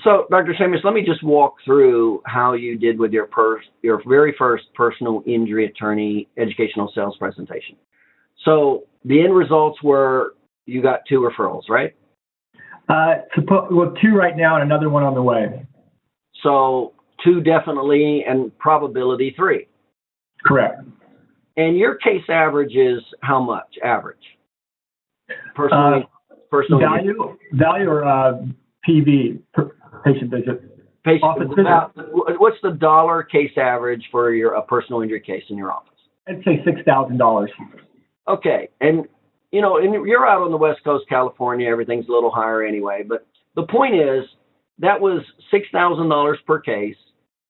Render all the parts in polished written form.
So, Dr. Seamus, let me just walk through how you did with your very first personal injury attorney educational sales presentation. So the end results were you got 2 referrals, right? Well, 2 right now and another one on the way. So 2 definitely and probability 3. Correct. And your case average is how much average? Personally, value or PV, patient visit. What's the dollar case average for a personal injury case in your office? I'd say $6,000. Okay, and you're out on the West Coast, California. Everything's a little higher anyway. But the point is, that was $6,000 per case.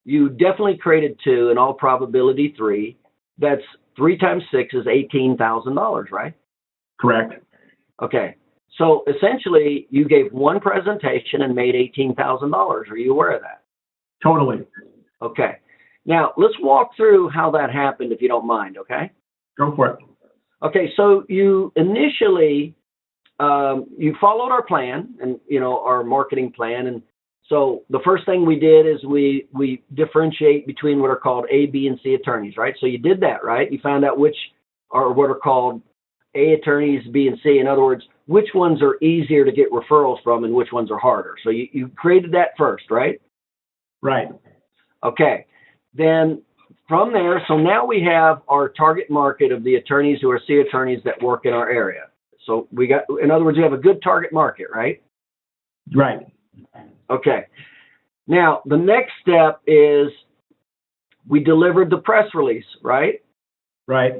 You definitely created 2, in all probability 3. That's 3 times 6 is $18,000, right? Correct. Okay. So essentially, you gave 1 presentation and made $18,000. Are you aware of that? Totally. Okay. Now, let's walk through how that happened, if you don't mind, okay? Go for it. Okay, so you initially, you followed our plan and, our marketing plan. And so the first thing we did is we differentiate between what are called A, B, and C attorneys, right? So you did that, right? You found out which are what are called A attorneys, B, and C. In other words, which ones are easier to get referrals from and which ones are harder. So you created that first, right? Right. Okay. Then from there, so now we have our target market of the attorneys who are C attorneys that work in our area. So in other words, we have a good target market, right? Right. Okay. Now, the next step is we delivered the press release, right? Right.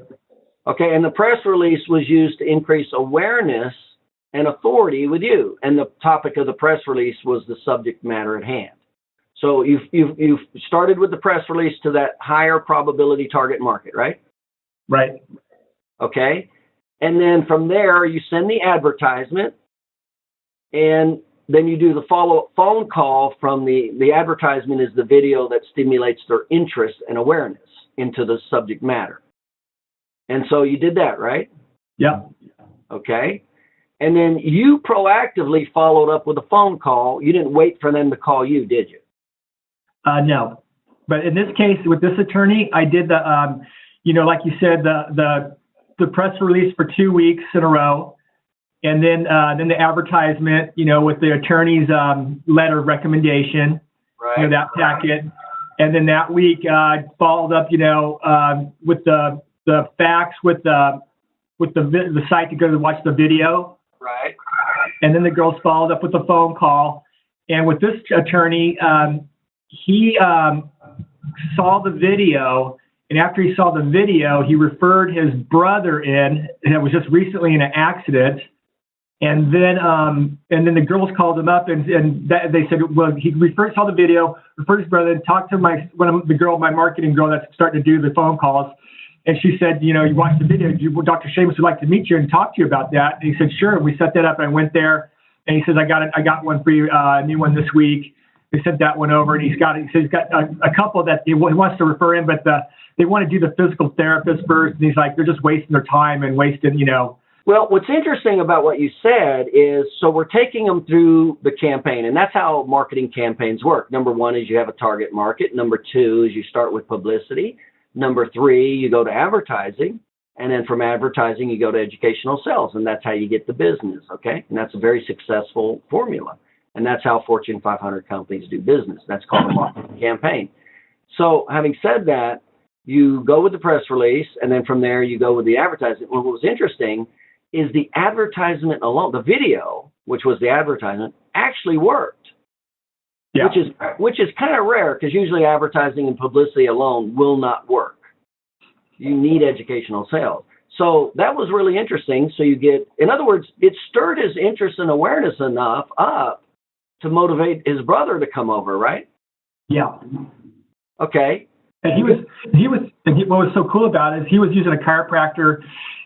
Okay, and the press release was used to increase awareness and authority with you. And the topic of the press release was the subject matter at hand. So you've started with the press release to that higher probability target market, right? Right. Okay. And then from there, you send the advertisement, and then you do the follow-up phone call from the advertisement is the video that stimulates their interest and awareness into the subject matter. And so you did that, right? Yep. Okay. And then you proactively followed up with a phone call. You didn't wait for them to call you, did you? No. But in this case, with this attorney, I did the, like you said, the press release for 2 weeks in a row. And then the advertisement, with the attorney's letter of recommendation, right. That packet. And then that week, I followed up, with the facts, with the site to go to watch the video. Right. And then the girls followed up with a phone call. And with this attorney, he saw the video. And after he saw the video, he referred his brother in, and it was just recently in an accident. And then the girls called him up, and they said, well, he saw the video, referred his brother, and talked to my marketing girl that's starting to do the phone calls. And she said, you watched the video. Dr. Seamus would like to meet you and talk to you about that. And he said, sure. We set that up, and I went there. And he says, I got one for you, a new one this week. They sent that one over, and he says he's got a couple that he wants to refer in, but they want to do the physical therapist first. And he's like, they're just wasting their time and wasting, Well, what's interesting about what you said is, so we're taking them through the campaign, and that's how marketing campaigns work. Number 1 is you have a target market. Number 2 is you start with publicity. Number 3, you go to advertising. And then from advertising, you go to educational sales, and that's how you get the business, okay? And that's a very successful formula. And that's how Fortune 500 companies do business. That's called a marketing campaign. So having said that, you go with the press release, and then from there, you go with the advertising. Well, what was interesting is the advertisement alone, the video, which was the advertisement, actually worked. Yeah. Which is kind of rare, because usually advertising and publicity alone will not work. You need educational sales. So that was really interesting. So in other words, it stirred his interest and awareness enough up to motivate his brother to come over, right? Yeah. Okay. And what was so cool about it is he was using a chiropractor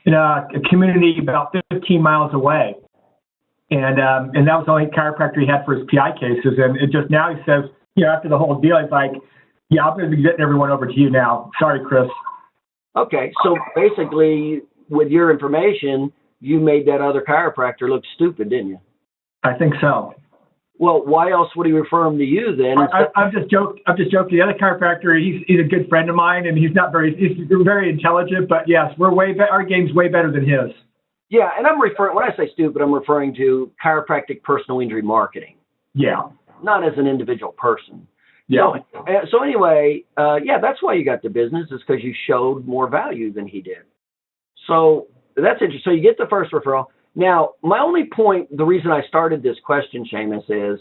in a community about 15 miles away. And that was the only chiropractor he had for his PI cases. And it just now he says, after the whole deal, he's like, yeah, I'm going to be getting everyone over to you now. Sorry, Chris. Okay. So basically, with your information, you made that other chiropractor look stupid, didn't you? I think so. Well, why else would he refer them to you then? I'm just joking. The other chiropractor, he's a good friend of mine, and he's very intelligent. But yes, our game's way better than his. Yeah, and when I say stupid, I'm referring to chiropractic personal injury marketing. Yeah. Not as an individual person. Yeah. So anyway, that's why you got the business, is because you showed more value than he did. So that's interesting. So you get the first referral. Now, my only point, the reason I started this question, Seamus, is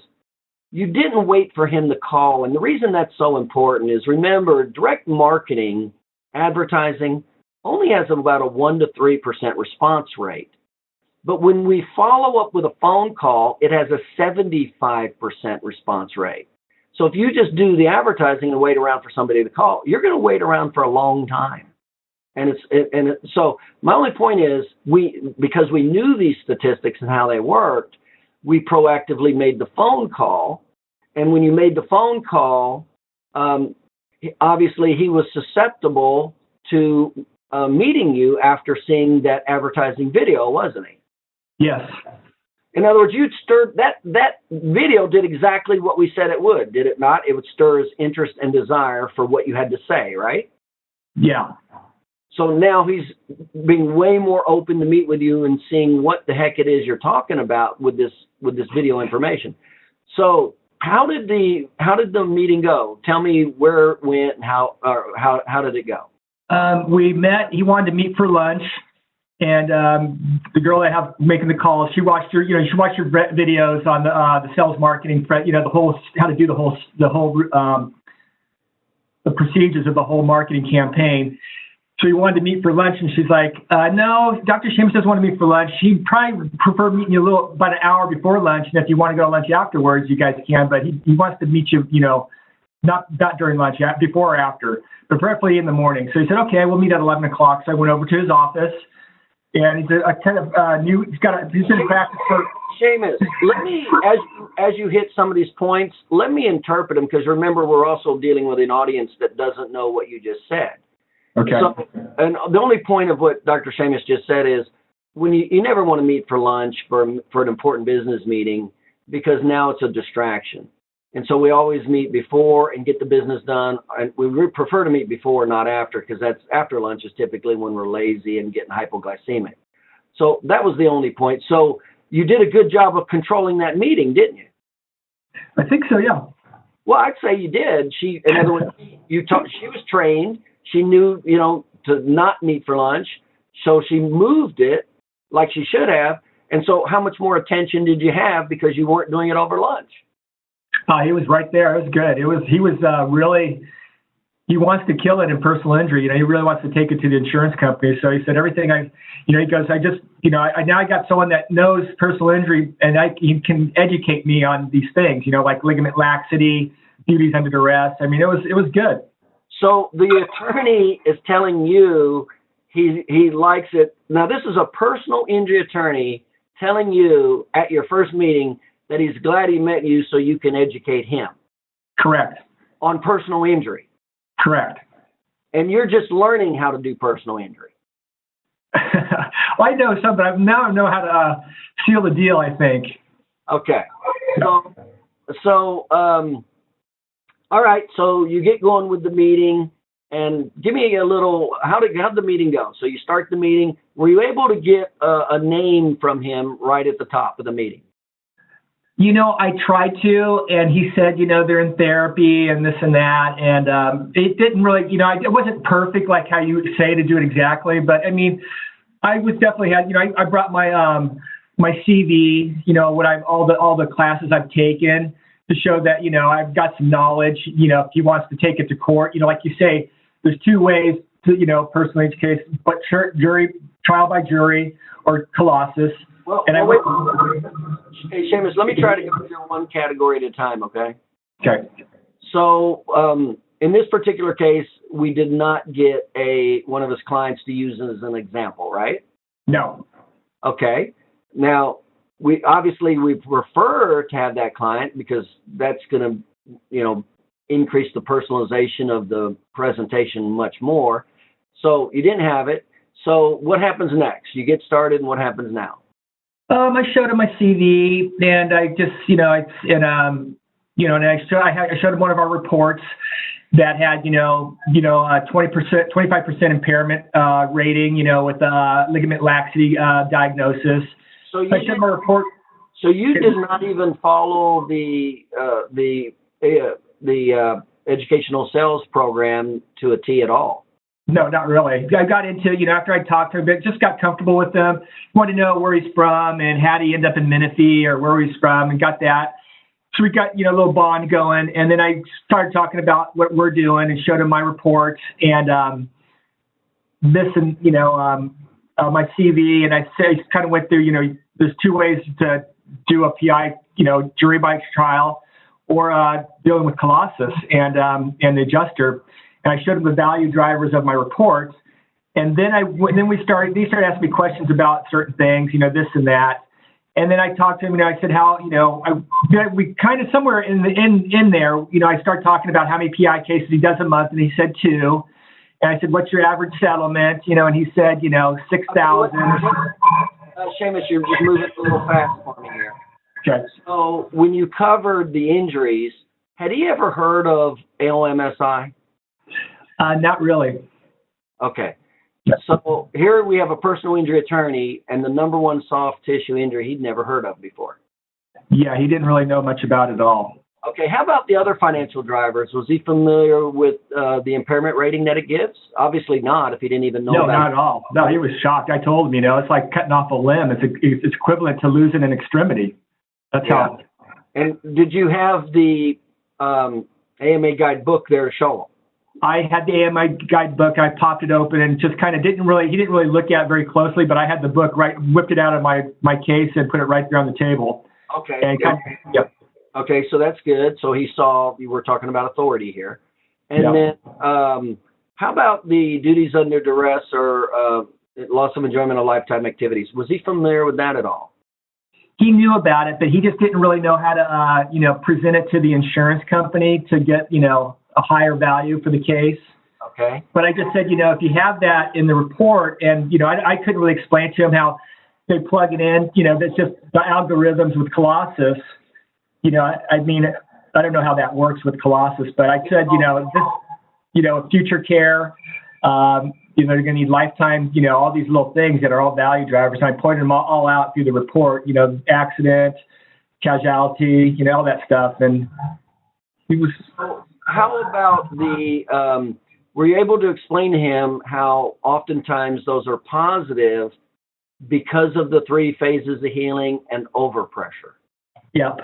you didn't wait for him to call. And the reason that's so important is, remember, direct marketing, advertising, only has about a 1 to 3% response rate. But when we follow up with a phone call, it has a 75% response rate. So if you just do the advertising and wait around for somebody to call, you're going to wait around for a long time. So my only point is, because we knew these statistics and how they worked, we proactively made the phone call. And when you made the phone call, obviously he was susceptible to meeting you after seeing that advertising video, wasn't he? Yes. In other words, you'd stirred that video did exactly what we said it would, did it not? It would stir his interest and desire for what you had to say, right? Yeah. So now he's being way more open to meet with you and seeing what the heck it is you're talking about with this video information. So how did the meeting go? Tell me where it went and how did it go? We met. He wanted to meet for lunch, and the girl I have making the calls, she watched your videos on the sales marketing, the whole how to do the procedures of the whole marketing campaign. So he wanted to meet for lunch, and she's like, no, Dr. Seamus doesn't want to meet for lunch. He'd probably prefer meeting you about an hour before lunch, and if you want to go to lunch afterwards, you guys can, but he wants to meet you, not during lunch, before or after, but preferably in the morning. So he said, okay, we'll meet at 11 o'clock. So I went over to his office, and he's in practice for... Seamus, let me, as you hit some of these points, let me interpret them, because remember, we're also dealing with an audience that doesn't know what you just said. Okay. So, and the only point of what Dr. Seamus just said is, when you never want to meet for lunch for an important business meeting, because now it's a distraction. And so we always meet before and get the business done. And we prefer to meet before, not after, because that's after lunch is typically when we're lazy and getting hypoglycemic. So that was the only point. So you did a good job of controlling that meeting, didn't you? I think so, yeah. Well, I'd say you did. In other words, she was trained. She knew, to not meet for lunch. So she moved it like she should have. And so how much more attention did you have because you weren't doing it over lunch? He was right there. It was good. He was really, he wants to kill it in personal injury. He really wants to take it to the insurance company. So he said, everything he goes, now I got someone that knows personal injury, and he can educate me on these things, like ligament laxity, duties under duress. I mean, it was good. So the attorney is telling you he likes it. Now, this is a personal injury attorney telling you at your first meeting that he's glad he met you so you can educate him. Correct. On personal injury. Correct. And you're just learning how to do personal injury. Well, I know some, but now I know how to seal the deal, I think. Okay. So all right, so you get going with the meeting, and give me a little, how'd the meeting go? So you start the meeting. Were you able to get a name from him right at the top of the meeting? I tried to, and he said, they're in therapy and this and that, and it didn't really, it wasn't perfect like how you say to do it exactly, but I mean, I was definitely I brought my my CV, all the classes I've taken, to show that, I've got some knowledge, if he wants to take it to court, like you say, there's two ways to, personal injury case, but jury, trial by jury, or colossus. Well, and wait. Hey, Seamus, let me try to go through one category at a time, okay? Okay. So in this particular case, we did not get one of his clients to use as an example, right? No. Okay. Now, we prefer to have that client because that's going to, increase the personalization of the presentation much more. So you didn't have it. So what happens next? You get started, and what happens now? I showed him my CV, and I just, and I showed him one of our reports that had, 20%, 25% impairment rating, with ligament laxity diagnosis. So you I showed my report. So you did not even follow the educational sales program to a T at all. No, not really. I got into, after I talked to him, just got comfortable with him, wanted to know where he's from and how did he end up in Menifee or where he's from, and got that. So we got, a little bond going, and then I started talking about what we're doing and showed him my reports and my CV, and I kind of went through, there's two ways to do a PI, jury by trial, or dealing with Colossus and the adjuster. And I showed them the value drivers of my reports. And then they started asking me questions about certain things, this and that. And then I talked to him, I said how, we kind of somewhere in there, I started talking about how many PI cases he does a month, and he said 2. And I said, what's your average settlement? And he said, 6,000. Seamus, you're just moving a little fast for me here. Okay. So when you covered the injuries, had he ever heard of ALMSI? Not really. Okay. So here we have a personal injury attorney, and the number one soft tissue injury he'd never heard of before. Yeah, he didn't really know much about it at all. Okay, how about the other financial drivers? Was he familiar with the impairment rating that it gives? Obviously not, if he didn't even know about it. No, not at all. No, he was shocked. I told him, it's like cutting off a limb. It's equivalent to losing an extremity. That's how. And did you have the AMA guidebook there to show him? I had the AMA guidebook. I popped it open and just kind of he didn't really look at it very closely, but I had the book whipped it out of my case and put it right there on the table. Okay. And yep. Okay, so that's good. So he saw you were talking about authority here. And then how about the duties under duress or loss of enjoyment of lifetime activities? Was he familiar with that at all? He knew about it, but he just didn't really know how to, present it to the insurance company to get, a higher value for the case. Okay. But I just said, if you have that in the report, and, I couldn't really explain to him how they plug it in, that's just the algorithms with Colossus. I mean, I don't know how that works with Colossus, but I said, future care, they're going to need lifetime, all these little things that are all value drivers. And I pointed them all out through the report, accident, casualty, all that stuff. And he was. How about were you able to explain to him how oftentimes those are positive because of the 3 phases of healing and overpressure? Yep.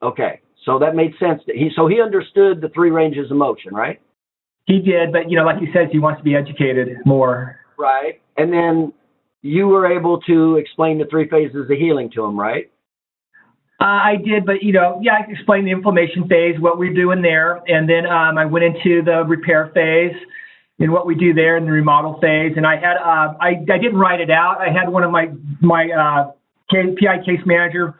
Okay. So that made sense. So he understood the 3 ranges of motion, right? He did, but, like he says, he wants to be educated more. Right. And then you were able to explain the 3 phases of healing to him, right? I did, but, I explained the inflammation phase, what we're doing there. And then I went into the repair phase and what we do there in the remodel phase. And I had, I didn't write it out. I had one of my PI case manager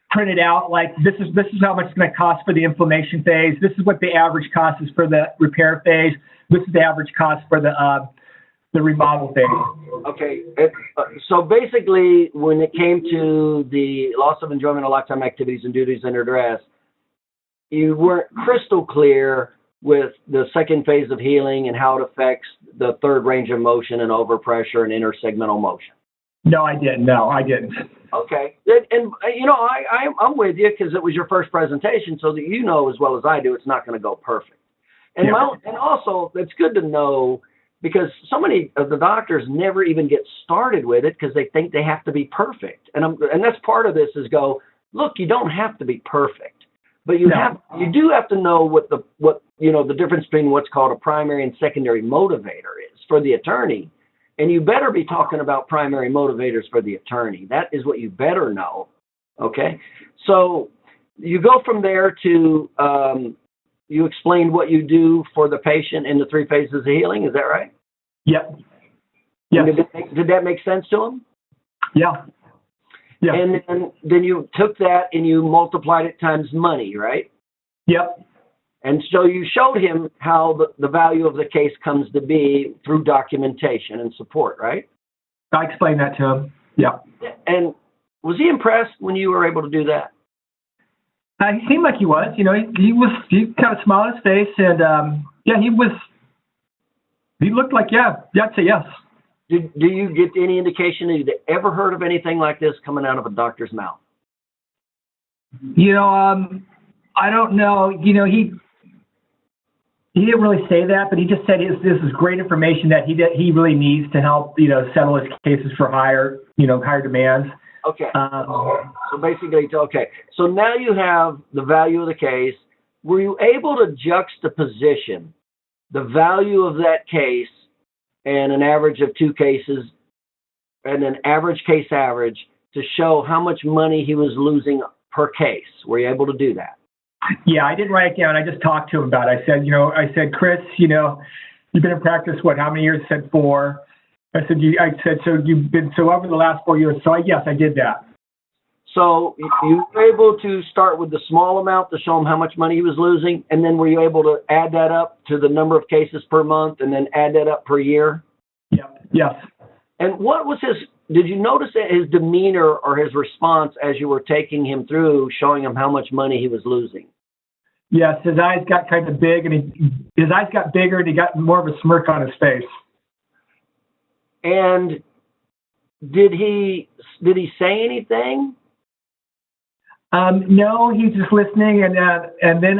printed out, like, this is how much it's going to cost for the inflammation phase. This is what the average cost is for the repair phase. This is the average cost for the remodel phase. Okay. So basically, when it came to the loss of enjoyment of lifetime activities and duties under duress, you weren't crystal clear with the 2nd phase of healing and how it affects the 3rd range of motion and overpressure and intersegmental motion. No, I didn't. Okay. And I'm with you because it was your first presentation, so that as well as I do, it's not going to go perfect. And and also, it's good to know, because so many of the doctors never even get started with it because they think they have to be perfect. And that's part of this is look, you don't have to be perfect, but you do have to know what the difference between what's called a primary and secondary motivator is for the attorney. And you better be talking about primary motivators for the attorney. That is what you better know. Okay. So you go from there to, you explained what you do for the patient in the 3 phases of healing. Is that right? Yep. Yes. Did that make sense to him? Yeah. Yeah. And then you took that and you multiplied it times money, right? Yep. And so you showed him how the value of the case comes to be through documentation and support, right? I explained that to him. Yeah. And Was he impressed when you were able to do that? He seemed like he was. He kind of smiled on his face, and yeah, he was. He looked like I'd say yes. Do you get any indication that you'd ever heard of anything like this coming out of a doctor's mouth? I don't know. He didn't really say that, but he just said this is great information that he really needs to help, settle his cases for higher demands. Okay. So basically, okay. So now you have the value of the case. Were you able to juxtaposition the value of that case and an average of 2 cases and an average case average to show how much money he was losing per case? Were you able to do that? Yeah, I didn't write it down. I just talked to him about it. I said, Chris, you've been in practice, how many years? He said 4. I said, so over the last 4 years. So yes, I did that. So you were able to start with the small amount to show him how much money he was losing, and then were you able to add that up to the number of cases per month and then add that up per year? Yeah. Yes. And what was did you notice his demeanor or his response as you were taking him through, showing him how much money he was losing? Yes, his eyes got kind of big, and his eyes got bigger, and he got more of a smirk on his face. And did he say anything? No, he's just listening, and then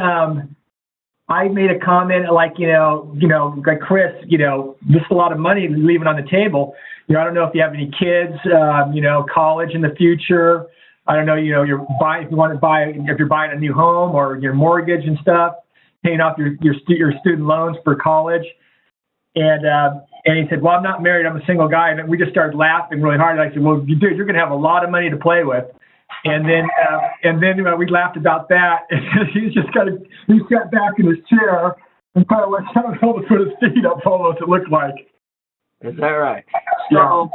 I made a comment like Chris, this is a lot of money leaving on the table. I don't know if you have any kids, college in the future. I don't know, if you're buying a new home or your mortgage and stuff, paying off your student loans for college. And he said, well, I'm not married. I'm a single guy. And we just started laughing really hard. And I said, well, dude, you're going to have a lot of money to play with. And then we laughed about that. And he sat back in his chair and kind of like trying to hold his feet up almost, it looked like. Is that right? So,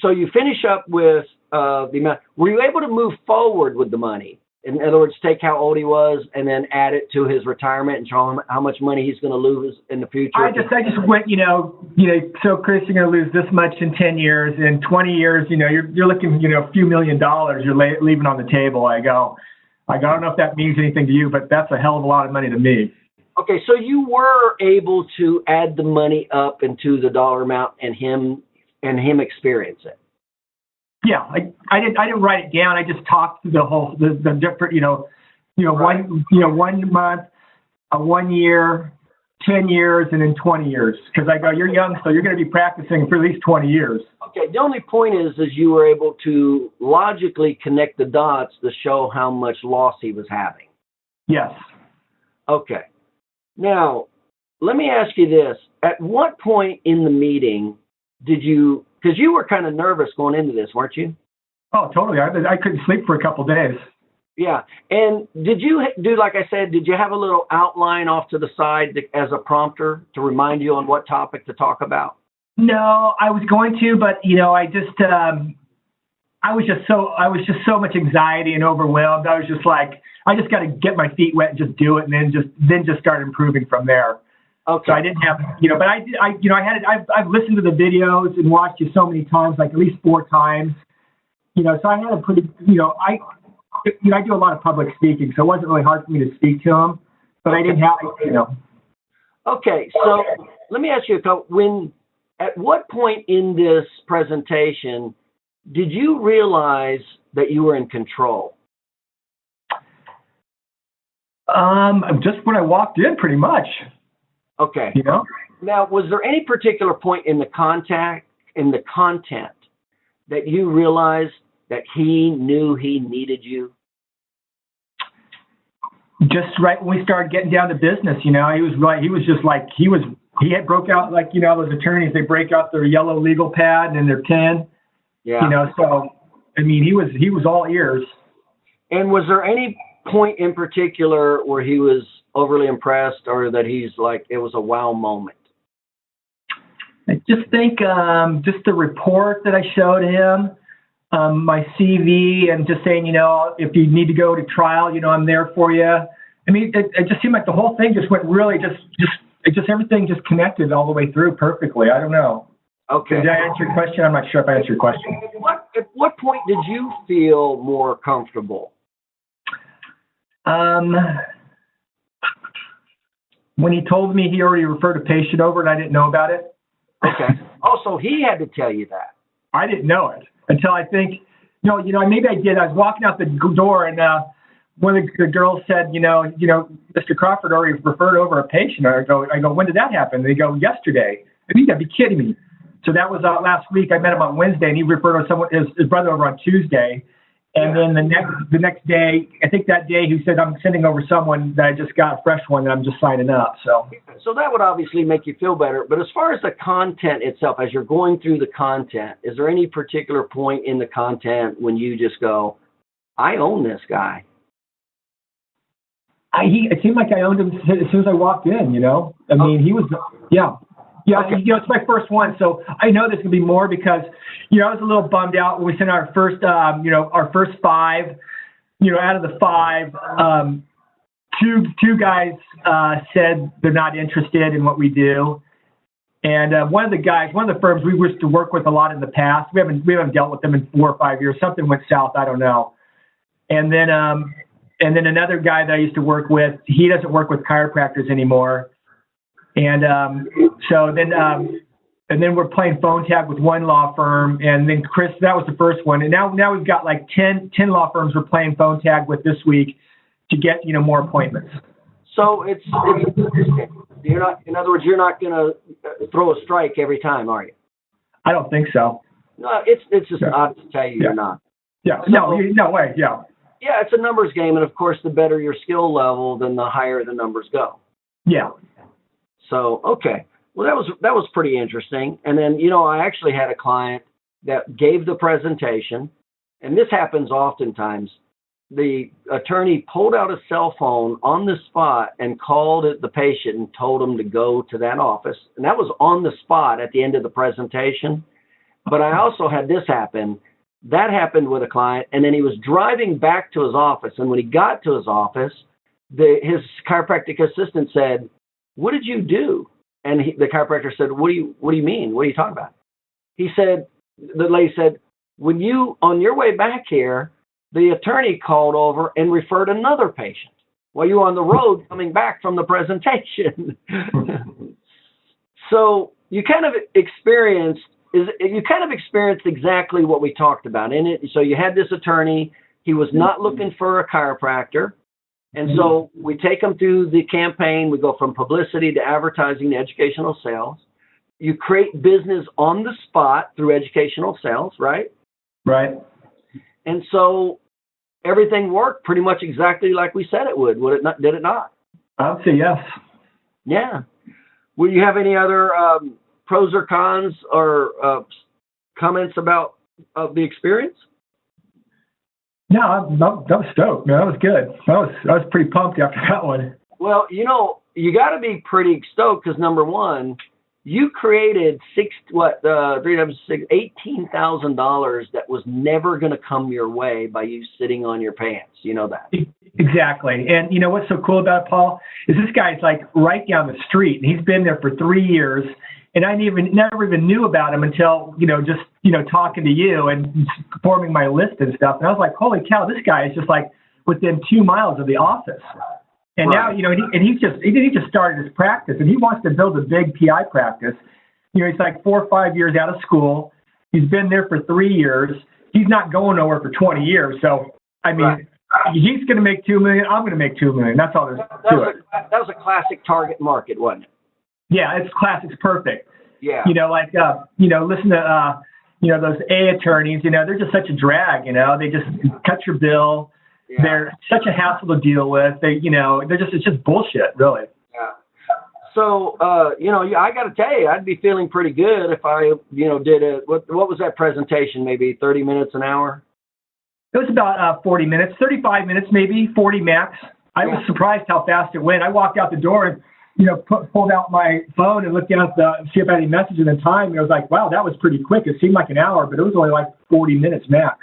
so you finish up with the amount. Were you able to move forward with the money? In other words, take how old he was and then add it to his retirement and show him how much money he's going to lose in the future? I just went, so Chris, you're going to lose this much in 10 years. In 20 years, you're looking, a few $1 million you're leaving on the table. I don't know if that means anything to you, but that's a hell of a lot of money to me. Okay, so you were able to add the money up into the dollar amount and him experience it. Yeah, I didn't write it down. I just talked through the different, right. 1 month, 1 year, 10 years, and then 20 years. Because I go, you're young, so you're going to be practicing for at least 20 years. Okay, the only point is you were able to logically connect the dots to show how much loss he was having. Yes. Okay. Now, let me ask you this. At what point in the meeting did you, because you were kind of nervous going into this, weren't you? Oh, totally. I couldn't sleep for a couple of days. Yeah. And did you do, like I said, did you have a little outline off to the side as a prompter to remind you on what topic to talk about? No, I was going to, but, I was just so much anxiety and overwhelmed. I was just like, I just got to get my feet wet and just do it, and then just start improving from there. Okay. So I didn't have, but I've listened to the videos and watched you so many times, like at least 4 times, so I had a pretty, I do a lot of public speaking, so it wasn't really hard for me to speak to them, but I didn't have, Okay. So let me ask you at what point in this presentation did you realize that you were in control? Just when I walked in, pretty much. Okay. Now, was there any particular point in the content that you realized that he knew he needed you? Just right when we started getting down to business, he had broke out like, those attorneys, they break out their yellow legal pad and their pen. Yeah. So, I mean, he was all ears. And was there any point in particular where he was overly impressed or that he's like, it was a wow moment? I just think just the report that I showed him, my CV, and just saying, if you need to go to trial, I'm there for you. I mean, it just seemed like the whole thing just went really just everything just connected all the way through perfectly. I don't know. Okay. Did I answer your question? I'm not sure if I answered your question. At what point did you feel more comfortable? When he told me he already referred a patient over and I didn't know about it. Okay. Oh, so he had to tell you that. I didn't know it until I think, no, maybe I did. I was walking out the door and one of the girls said, Mr. Crawford already referred over a patient. I go, when did that happen? They go, yesterday. I mean, you gotta be kidding me. So that was last week. I met him on Wednesday and he referred his brother over on Tuesday. And then the next day, I think that day, he said, I'm sending over someone that I just got, a fresh one, that I'm just signing up. So that would obviously make you feel better. But as far as the content itself, as you're going through the content, is there any particular point in the content when you just go, I own this guy? It seemed like I owned him as soon as I walked in, I mean, he was, yeah. Yeah, okay. It's my first one, so I know there's gonna be more because, I was a little bummed out when we sent our first, our first 5, out of the 5, two guys said they're not interested in what we do, and one of the firms we used to work with a lot in the past, we haven't dealt with them in 4 or 5 years. Something went south, I don't know, and then another guy that I used to work with, he doesn't work with chiropractors anymore. And then we're playing phone tag with one law firm, and then Chris, that was the first one, and now we've got like 10 law firms we're playing phone tag with this week to get more appointments. So it's you're not, in other words, you're not going to throw a strike every time, are you? I don't think so. No, it's just odd to tell you you're not. Yeah, so, no way. Yeah. Yeah, it's a numbers game, and of course, the better your skill level, then the higher the numbers go. Yeah. So, okay. Well, that was pretty interesting. And then, I actually had a client that gave the presentation, and this happens oftentimes. The attorney pulled out a cell phone on the spot and called the patient and told him to go to that office. And that was on the spot at the end of the presentation. But I also had this happen. That happened with a client, and then he was driving back to his office. And when he got to his office, his chiropractic assistant said, "What did you do?" And the chiropractor said, what do you mean? What are you talking about? The lady said, on your way back here, the attorney called over and referred another patient while you were on the road coming back from the presentation. So you kind of experienced exactly what we talked about in it. So you had this attorney, he was not looking for a chiropractor. And so we take them through the campaign. We go from publicity to advertising to educational sales. You create business on the spot through educational sales, right? Right. And so everything worked pretty much exactly like we said it would. Would it not? Did it not? I would say yes. Yeah. Will you have any other pros or cons or comments about the experience? No, that was stoked, man. That was good. I was pretty pumped after that one. Well, you got to be pretty stoked because number one, you created $18,000 that was never going to come your way by you sitting on your pants. You know that. Exactly. And you know what's so cool about it, Paul, is this guy's like right down the street, and he's been there for 3 years. And I never even knew about him until, just talking to you and forming my list and stuff. And I was like, holy cow, this guy is just like within 2 miles of the office. And right. Now, he just started his practice, and he wants to build a big PI practice. He's like 4 or 5 years out of school. He's been there for 3 years. He's not going nowhere for 20 years. So, I mean, right. He's going to make $2 million. I'm going to make $2 million. That's all there's to it. That was a classic target market, wasn't it? Yeah, it's classic. It's perfect. Yeah. Listen to, those A attorneys, they're just such a drag, they just cut your bill. Yeah. They're such a hassle to deal with. It's just bullshit, really. Yeah. So, I got to tell you, I'd be feeling pretty good if I, did what was that presentation? Maybe 30 minutes, an hour? It was about 40 minutes, 35 minutes, maybe 40 max. I was surprised how fast it went. I walked out the door and, pulled out my phone and looked out see if I had any messages in time. And I was like, wow, that was pretty quick. It seemed like an hour, but it was only like 40 minutes max.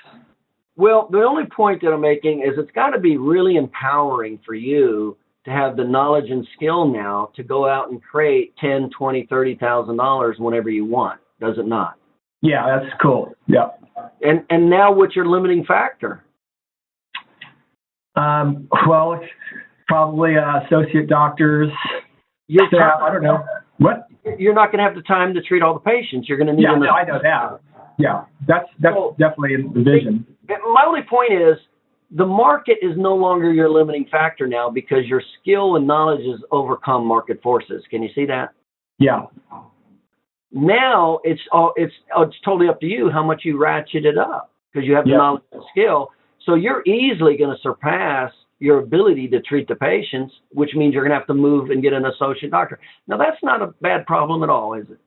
Well, the only point that I'm making is it's got to be really empowering for you to have the knowledge and skill now to go out and create $10,000, $20,000, $30,000 whenever you want. does it not? Yeah, that's cool. Yeah. And now what's your limiting factor? Well, it's probably associate doctors. I don't know. What? You're not going to have the time to treat all the patients. You're going to need. Yeah, I know that. Yeah, that's definitely the vision. My only point is the market is no longer your limiting factor now because your skill and knowledge has overcome market forces. Can you see that? Yeah. Now it's totally up to you how much you ratchet it up because you have the knowledge and skill. So you're easily going to surpass your ability to treat the patients, which means you're going to have to move and get an associate doctor. Now, that's not a bad problem at all, is it?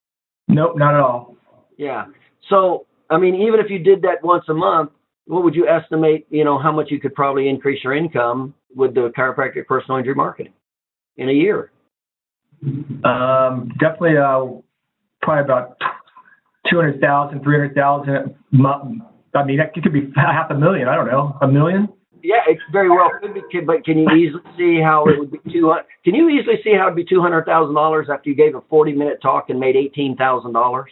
Nope, not at all. Yeah. So, I mean, even if you did that once a month, what would you estimate, how much you could probably increase your income with the chiropractic personal injury marketing in a year? Definitely probably about 200,000, 300,000 a month. I mean, that could be $500,000. I don't know, $1 million. Yeah, it very well could be. But can you easily see how it would be Can you easily see how it'd be $200,000 after you gave a 40-minute talk and made $18,000?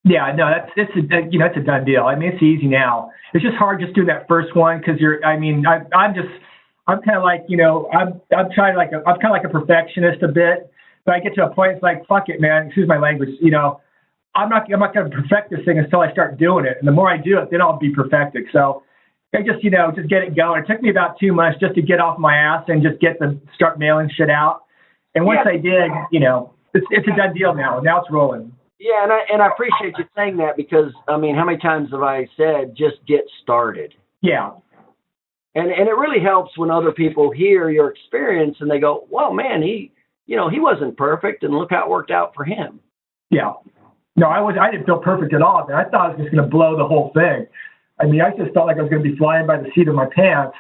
Yeah, no, that's a done deal. I mean, it's easy now. It's just hard just doing that first one because I'm kind of like, I'm kind of like a perfectionist a bit, but I get to a point it's like, fuck it, man. Excuse my language. I'm not going to perfect this thing until I start doing it. And the more I do it, then I'll be perfected. So I just get it going. It took me about 2 months just to get off my ass and just start mailing shit out. And once I did, it's a done deal now. Now it's rolling. Yeah, and I appreciate you saying that because, I mean, how many times have I said just get started? Yeah. And it really helps when other people hear your experience and they go, well, man, he wasn't perfect and look how it worked out for him. Yeah. No, I didn't feel perfect at all. I thought I was just going to blow the whole thing. I mean, I just felt like I was going to be flying by the seat of my pants.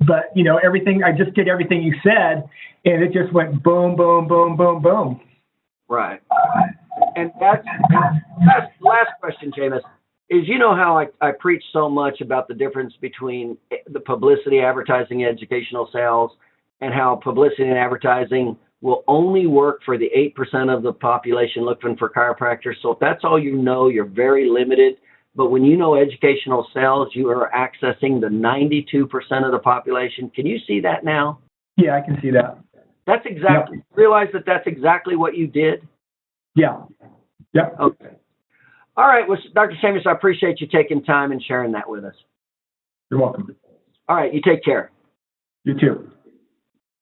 But, I just did everything you said, and it just went boom, boom, boom, boom, boom. Right. And that's the last question, Jameis, is how I preach so much about the difference between the publicity, advertising, educational sales, and how publicity and advertising will only work for the 8% of the population looking for chiropractors. So if that's all you're very limited. But when you know educational sales, you are accessing the 92% of the population. Can you see that now? Yeah, I can see that. That's exactly, realize that that's exactly what you did? Yeah. Yep. Okay. All right. Well, Dr. Samuels, I appreciate you taking time and sharing that with us. You're welcome. All right. You take care. You too.